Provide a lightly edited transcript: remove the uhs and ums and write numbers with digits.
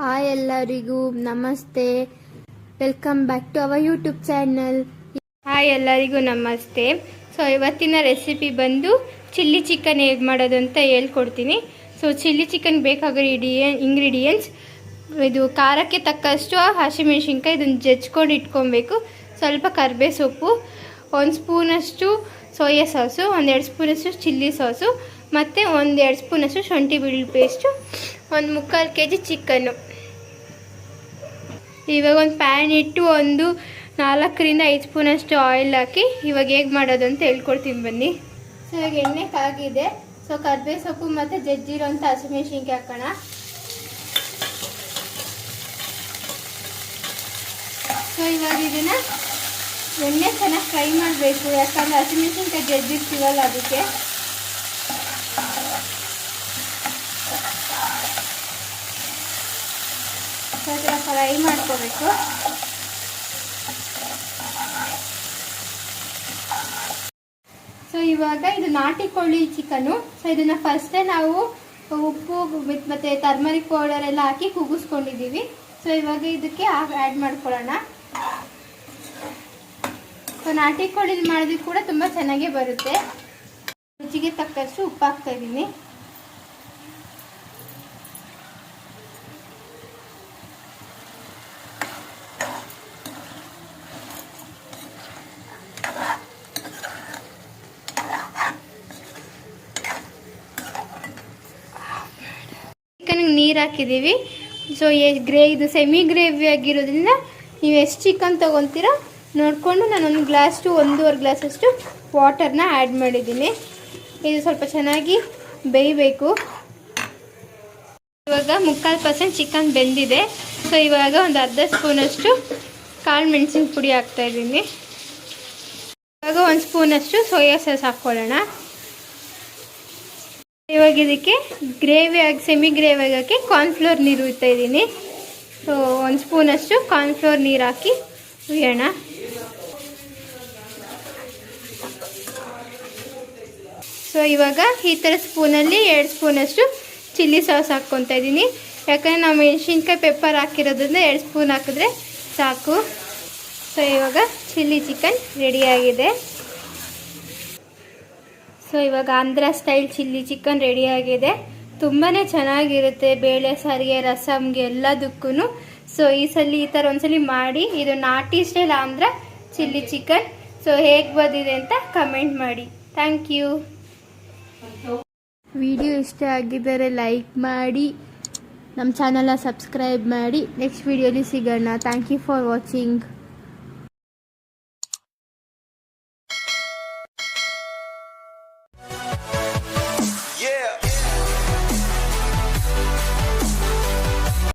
Hi ಎಲ್ಲರಿಗೂ ನಮಸ್ತೆ, welcome back to our YouTube channel. Hi ಎಲ್ಲರಿಗೂ ನಮಸ್ತೆ. ಸೊ ಇವತ್ತಿನ ರೆಸಿಪಿ ಬಂದು ಚಿಲ್ಲಿ ಚಿಕನ್ ಹೇಗೆ ಮಾಡೋದು ಅಂತ ಹೇಳ್ಕೊಡ್ತೀನಿ. ಸೊ ಚಿಲ್ಲಿ ಚಿಕನ್ ಬೇಕಾಗೋ ಇಂಗ್ರೀಡಿಯೆಂಟ್ಸ್ ಇದು ಖಾರಕ್ಕೆ ತಕ್ಕಷ್ಟು ಹಸಿಮೆಣಸಿನ್ಕಾಯಿ, ಇದನ್ನು ಜಜ್ಕೊಂಡು ಇಟ್ಕೊಬೇಕು. ಸ್ವಲ್ಪ ಕರಿಬೇವು ಸೊಪ್ಪು, 1 ಸ್ಪೂನಷ್ಟು ಸೋಯಾ ಸಾಸು, 1-2 ಸ್ಪೂನಷ್ಟು ಚಿಲ್ಲಿ ಸಾಸು ಮತ್ತು 1-2 ಸ್ಪೂನಷ್ಟು ಶುಂಠಿ ಬೆಳ್ಳುಳ್ಳಿ ಪೇಸ್ಟು, 1/4 kg ಚಿಕನ್ನು. ಇವಾಗ ಒಂದು ಪ್ಯಾನ್ ಇಟ್ಟು 4-5 ಸ್ಪೂನಷ್ಟು ಆಯಿಲ್ ಹಾಕಿ ಇವಾಗ ಹೇಗೆ ಮಾಡೋದು ಅಂತ ಹೇಳ್ಕೊಡ್ತೀನಿ ಬನ್ನಿ. ಸೊ ಇವಾಗ ಎಣ್ಣೆ ಕಾಗಿದೆ. ಸೊ ಕರಿಬೇವು ಸೊಪ್ಪು ಮತ್ತು ಜಜ್ಜಿರೋಂಥ ಹಸಿಮೆಣಸಿನ್ಕಾಯಿ ಹಾಕೋಣ. ಸೊ ಇವಾಗ ಇದನ್ನು ಎಣ್ಣೆ ಚೆನ್ನಾಗಿ ಫ್ರೈ ಮಾಡಬೇಕು, ಯಾಕಂದರೆ ಹಸಿಮೆಣಸಿನ್ಕಾಯಿ ಜಜ್ಜಿರ್ತೀವಲ್ಲ ಅದಕ್ಕೆ. ಸ್ವಲ್ಪ ಫ್ರೈ ಮಾಡ್ಕೋಬೇಕು. ಸೊ ಇವಾಗ ಇದು ನಾಟಿ ಕೋಳಿ ಚಿಕನ್ನು. ಸೊ ಇದನ್ನು ಫಸ್ಟೇ ನಾವು ಉಪ್ಪು ಮತ್ತು ಟರ್ಮರಿಕ್ ಪೌಡರ್ ಎಲ್ಲ ಹಾಕಿ ಕೂಗಿಸ್ಕೊಂಡಿದ್ದೀವಿ. ಸೊ ಇವಾಗ ಇದಕ್ಕೆ ಆ್ಯಡ್ ಮಾಡ್ಕೊಳ್ಳೋಣ. ಸೊ ನಾಟಿ ಕೋಳಿ ಮಾಡೋದಕ್ಕೆ ಕೂಡ ತುಂಬ ಚೆನ್ನಾಗೇ ಬರುತ್ತೆ. ರುಚಿಗೆ ತಕ್ಕಷ್ಟು ಉಪ್ಪು ಹಾಕ್ತಾ ಇದ್ದೀನಿ. ಚಿಕನ್ಗೆ ನೀರು ಹಾಕಿದ್ದೀವಿ. ಸೊ ಇದು ಸೆಮಿ ಗ್ರೇವಿ ಆಗಿರೋದ್ರಿಂದ ನೀವು ಎಷ್ಟು ಚಿಕನ್ ತೊಗೊತೀರೋ ನೋಡಿಕೊಂಡು ನಾನು 1 ಗ್ಲಾಸ್ ಟು 1.5 ಗ್ಲಾಸಷ್ಟು ವಾಟರ್ನ ಆ್ಯಡ್ ಮಾಡಿದ್ದೀನಿ. ಇದು ಸ್ವಲ್ಪ ಚೆನ್ನಾಗಿ ಬೇಯಬೇಕು. ಇವಾಗ 3/4% ಚಿಕನ್ ಬೆಂದಿದೆ. ಸೊ ಇವಾಗ ಒಂದು 1/2 ಸ್ಪೂನಷ್ಟು ಕಾಳು ಮೆಣಸಿನ ಪುಡಿ ಹಾಕ್ತಾಯಿದ್ದೀನಿ. ಇವಾಗ 1 ಸ್ಪೂನಷ್ಟು ಸೋಯಾ ಸಾಸ್ ಹಾಕ್ಕೊಳ್ಳೋಣ. ಇವಾಗ ಇದಕ್ಕೆ ಸೆಮಿ ಗ್ರೇವಿ ಆಗೋಕ್ಕೆ ಕಾರ್ನ್ಫ್ಲೋರ್ ನೀರು ಹುಯ್ತಾ ಇದ್ದೀನಿ. ಸೊ 1 ಸ್ಪೂನಷ್ಟು ಕಾರ್ನ್ಫ್ಲೋರ್ ನೀರು ಹಾಕಿ ಹುಯ್ಯೋಣ. ಸೊ ಇವಾಗ ಈ ಥರ ಸ್ಪೂನಲ್ಲಿ 2 ಸ್ಪೂನಷ್ಟು ಚಿಲ್ಲಿ ಸಾಸ್ ಹಾಕ್ಕೊತಾ ಇದ್ದೀನಿ. ಯಾಕಂದರೆ ನಾವು ಮೆಣಸಿನ್ಕಾಯಿ ಪೆಪ್ಪರ್ ಹಾಕಿರೋದ್ರಿಂದ 2 ಸ್ಪೂನ್ ಹಾಕಿದ್ರೆ ಸಾಕು. ಸೊ ಇವಾಗ ಚಿಲ್ಲಿ ಚಿಕನ್ ರೆಡಿಯಾಗಿದೆ. ಸೊ ಇವಾಗ ಆಂಧ್ರ ಸ್ಟೈಲ್ ಚಿಲ್ಲಿ ಚಿಕನ್ ರೆಡಿಯಾಗಿದೆ. ತುಂಬಾ ಚೆನ್ನಾಗಿರುತ್ತೆ, ಬೇಳೆ ಸಾರಿಗೆ, ರಸಮ್ಗೆ ಎಲ್ಲದಕ್ಕೂ. ಸೊ ಈ ಥರ ಒಂದ್ಸಲಿ ಮಾಡಿ. ಇದು ನಾಟಿ style Andhra chilli chicken. So ಹೇಗೆ ಬಂದಿದೆ ಅಂತ ಕಮೆಂಟ್ ಮಾಡಿ. Thank you. ವಿಡಿಯೋ ಇಷ್ಟ ಆಗಿದ್ದರೆ ಲೈಕ್ ಮಾಡಿ, ನಮ್ಮ ಚಾನಲ್ನ ಸಬ್ಸ್ಕ್ರೈಬ್ ಮಾಡಿ. ನೆಕ್ಸ್ಟ್ ವಿಡಿಯೋಲಿ ಸಿಗೋಣ. Thank you for watching.